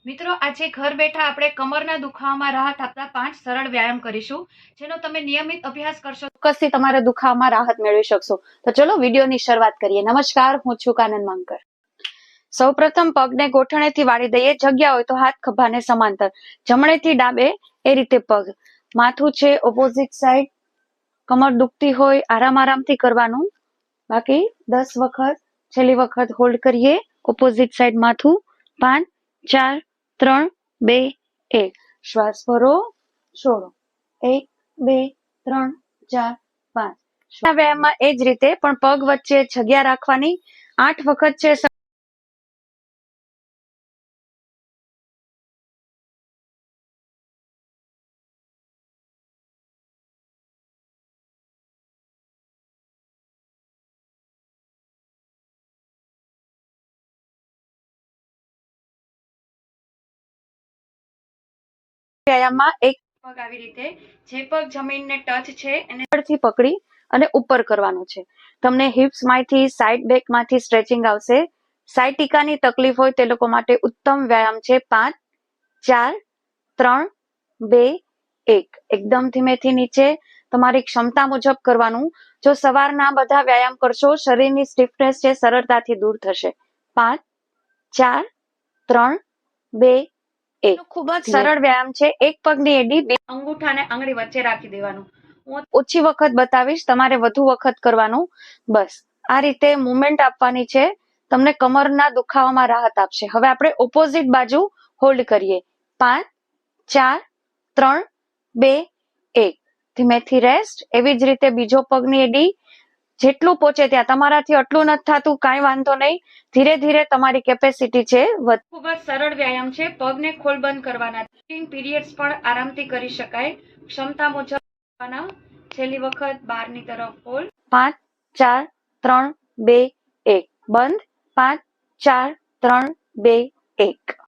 મિત્રો, આજે ઘર બેઠા આપણે કમરના દુખાવામાં રાહત આપતા 5 સરળ વ્યાયામ કરીશું, જેનો તમે નિયમિત અભ્યાસ કરશો ચોક્કસથી તમારા દુખાવામાં રાહત મેળવી શકશો. તો ચલો વિડીયોની શરૂઆત કરીએ. નમસ્કાર, હું છું કાનન માંકર. સૌપ્રથમ પગને ગોઠણેથી વાળી દઈએ. જગ્યા હોય તો હાથ ખભાને સમાંતર, જમણેથી ડાબે એ રીતે પગ. માથું છે ઓપોઝિટ સાઈડ. કમર દુખતી હોય આરામથી કરવાનું. બાકી 10 વખત, છેલ્લી વખત હોલ્ડ કરીએ. ઓપોઝિટ સાઈડ માથું. 5 4 3 2 1. શ્વાસ ભરો, છોડો. 1 2 3 4 5. વ્યાયામમાં એ જ રીતે પણ પગ વચ્ચે જગ્યા રાખવાની. 8 વખત છે. વ્યાયામમાં એક પગ આવી રીતે, જે પગ જમીનને ટચ છે એને થી પકડી અને ઉપર કરવાનો છે. તમને હિપ્સ માંથી, સાઈડ બેક માંથી સ્ટ્રેચિંગ આવશે. સાયટિકાની તકલીફ હોય તે લોકો માટે ઉત્તમ વ્યાયામ છે. 5 4 3 2 1. એકદમ ધીમેથી નીચે, તમારી ક્ષમતા મુજબ કરવાનું. જો સવારના બધા વ્યાયામ કરશો, શરીરની સ્ટીફનેસ છે સરળતાથી દૂર થશે. 5 4 3 2 1. ખૂબ જ સરળ વ્યાયામ છે. એક પગની એડી અંગૂઠા અને આંગળી વચ્ચે રાખી દેવાનું. હું ઓછી વખત બતાવીશ, તમારે વધુ વખત કરવાનું. બસ આ રીતે મુવમેન્ટ આપવાની છે. તમને કમરના દુખાવામાં રાહત આપશે. હવે આપણે ઓપોઝિટ બાજુ હોલ્ડ કરીએ. 5 4 3 2 1. ધીમેથી રેસ્ટ. એવી જ રીતે બીજો પગની એડી જેટલું પહોંચે ત્યાં. તમારાથી આટલું નથી થતું, કાંઈ વાંધો નહીં. ધીરે ધીરે તમારી કેપેસિટી છે. ખૂબ જ સરળ વ્યાયામ છે. પગને ખોલ બંધ કરવાના. પીરિયડ્સ પણ આરામથી કરી શકાય. ક્ષમતા મુજબ કરવાના. છેલ્લી વખત બહારની તરફ હોલ્ડ. 5 4 3 2 1. બંધ. 5 4 3 2 1.